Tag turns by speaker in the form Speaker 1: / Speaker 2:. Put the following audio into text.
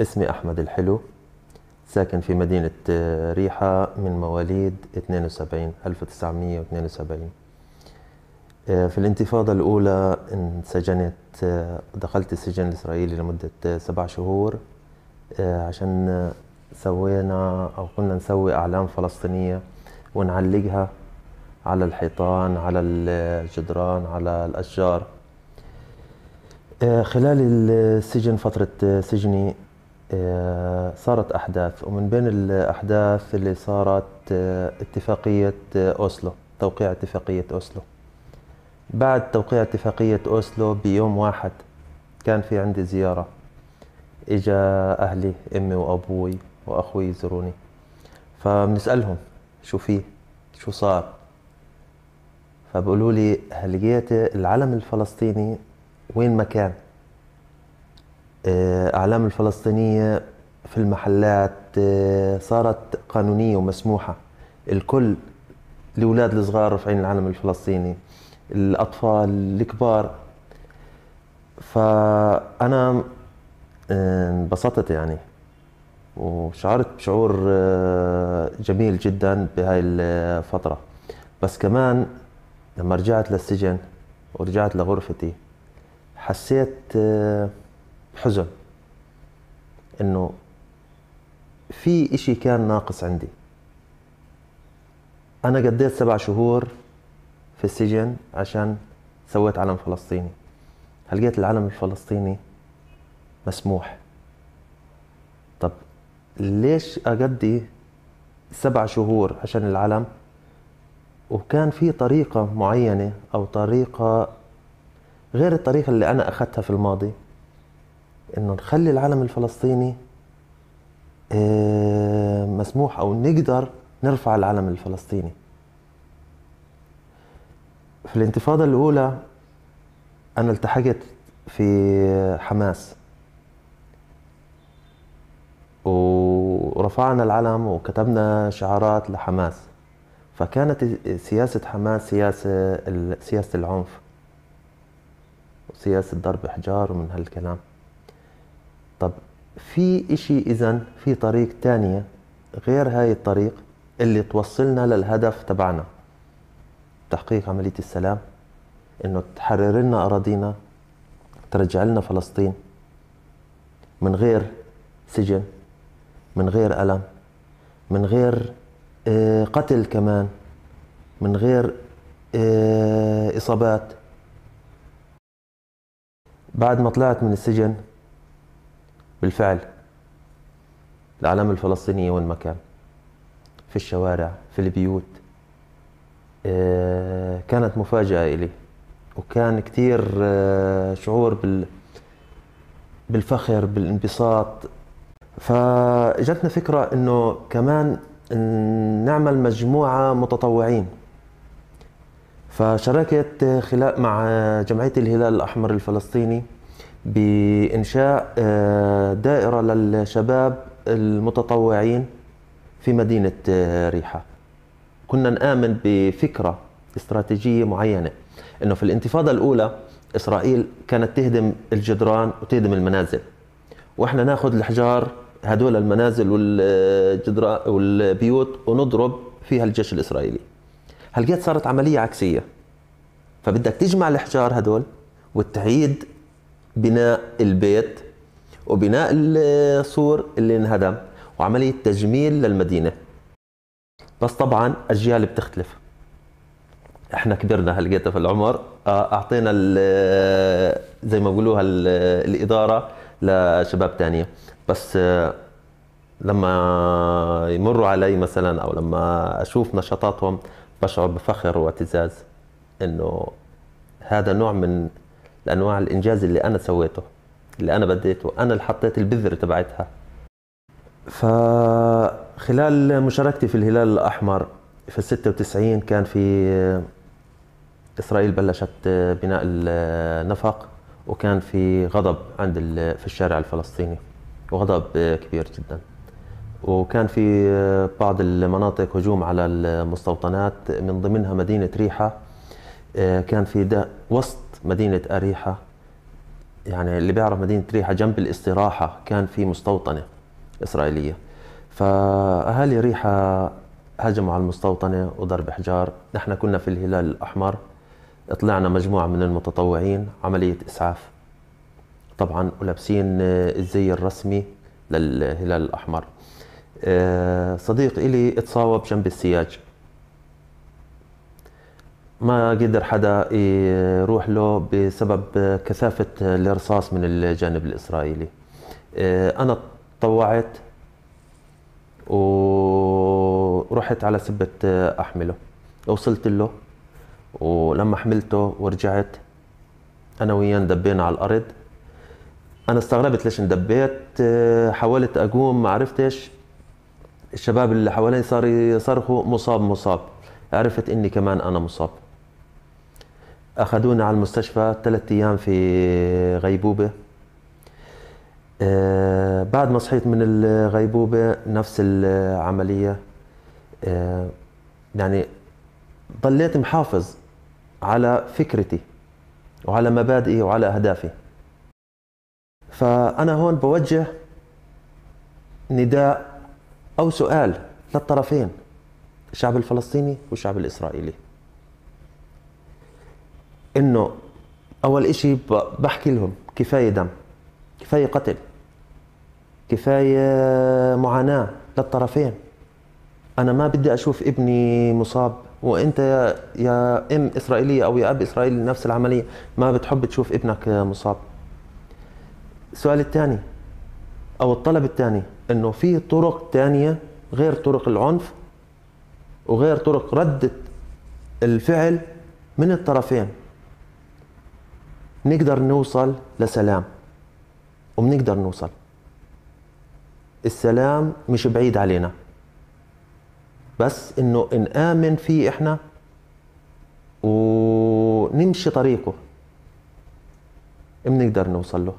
Speaker 1: اسمي أحمد الحلو، ساكن في مدينة ريحة، من مواليد 1972. في الانتفاضة الأولى انسجنت، دخلت السجن الإسرائيلي لمدة 7 شهور، عشان سوينا أو كنا نسوي أعلام فلسطينية ونعلقها على الحيطان، على الجدران، على الأشجار. خلال السجن، فترة سجني، صارت أحداث، ومن بين الأحداث اللي صارت اتفاقية أوسلو، توقيع اتفاقية أوسلو. بعد توقيع اتفاقية أوسلو بيوم واحد كان في عندي زيارة، إجا أهلي، أمي وأبوي وأخوي يزوروني، فبنسألهم شو فيه، شو صار. فبقولوا لي لقيت العلم الفلسطيني وين ما كان، أعلام الفلسطينية في المحلات صارت قانونية ومسموحة. الكل، الأولاد الصغار رافعين العلم الفلسطيني، الأطفال، الكبار. فأنا انبسطت يعني، وشعرت بشعور جميل جدا بهاي الفترة. بس كمان لما رجعت للسجن ورجعت لغرفتي، حسيت بحزن، انه في اشي كان ناقص عندي. انا قضيت 7 شهور في السجن عشان سويت علم فلسطيني. لقيت العلم الفلسطيني مسموح. طب ليش اقضي 7 شهور عشان العلم، وكان في طريقة معينة او طريقة غير الطريقة اللي انا اخذتها في الماضي، انه نخلي العلم الفلسطيني مسموح، او نقدر نرفع العلم الفلسطيني. في الانتفاضة الأولى أنا التحقت في حماس، ورفعنا العلم وكتبنا شعارات لحماس. فكانت سياسة حماس سياسة العنف وسياسة ضرب حجار ومن هالكلام. طب في اشي، إذن في طريق تانية غير هاي الطريق اللي توصلنا للهدف تبعنا، تحقيق عملية السلام، انه تحرر لنا اراضينا، ترجع لنا فلسطين من غير سجن، من غير ألم، من غير قتل كمان، من غير إصابات. بعد ما طلعت من السجن بالفعل الأعلام الفلسطينية وين ما كان، في الشوارع، في البيوت. كانت مفاجأة إلي، وكان كتير شعور بالفخر، بالانبساط. فجتنا فكرة إنه كمان نعمل مجموعة متطوعين. فشاركت مع جمعية الهلال الأحمر الفلسطيني بإنشاء دائرة للشباب المتطوعين في مدينة ريحة. كنا نآمن بفكرة استراتيجية معينة، إنه في الانتفاضة الأولى إسرائيل كانت تهدم الجدران وتهدم المنازل، وإحنا ناخذ الحجار، هدول المنازل والجدران والبيوت، ونضرب فيها الجيش الإسرائيلي. هلقيت صارت عملية عكسية، فبدك تجمع الحجار هدول وتعيد بناء البيت وبناء السور اللي انهدم، وعملية تجميل للمدينة. بس طبعا أجيال بتختلف، احنا كبرنا هلقيتها في العمر، اعطينا زي ما بقولوها الإدارة لشباب تانية. بس لما يمروا علي مثلا، او لما اشوف نشاطاتهم، بشعر بفخر واعتزاز، انه هذا نوع من انواع الانجاز اللي انا سويته، اللي انا بديته، انا اللي حطيت البذرة تبعتها. فخلال مشاركتي في الهلال الاحمر في 96 كان في اسرائيل بلشت بناء النفق، وكان في غضب في الشارع الفلسطيني، وغضب كبير جدا. وكان في بعض المناطق هجوم على المستوطنات، من ضمنها مدينة ريحة. كان في وسط مدينة أريحة يعني اللي بيعرف مدينة ريحة جنب الاستراحة كان في مستوطنة إسرائيلية، فأهالي ريحة هجموا على المستوطنة وضرب حجار. نحن كنا في الهلال الأحمر، طلعنا مجموعة من المتطوعين عملية إسعاف طبعا، ولابسين الزي الرسمي للهلال الأحمر. صديق إلي اتصاوب جنب السياج، ما قدر حدا يروح له بسبب كثافة الرصاص من الجانب الإسرائيلي. أنا تطوعت ورحت على سبة أحمله، وصلت له، ولما حملته ورجعت أنا وياه دبينا على الأرض. أنا استغربت ليش اندبيت، حاولت أقوم ما عرفتش، الشباب اللي حوالي صار يصرخوا مصاب مصاب، عرفت إني كمان أنا مصاب. أخذونا على المستشفى 3 أيام في غيبوبة. بعد ما صحيت من الغيبوبة نفس العملية. يعني ضليت محافظ على فكرتي وعلى مبادئي وعلى أهدافي. فأنا هون بوجه نداء أو سؤال للطرفين، الشعب الفلسطيني والشعب الإسرائيلي، إنه أول إشي بحكي لهم كفاية دم، كفاية قتل، كفاية معاناة للطرفين. أنا ما بدي أشوف ابني مصاب، وأنت يا أم إسرائيلية أو يا أب إسرائيلي نفس العملية ما بتحب تشوف ابنك مصاب. السؤال الثاني أو الطلب الثاني، إنه في طرق ثانية غير طرق العنف وغير طرق ردة الفعل من الطرفين، نقدر نوصل لسلام، وبنقدر نوصل. السلام مش بعيد علينا، بس إنه نآمن فيه إحنا ونمشي طريقه بنقدر نوصل له.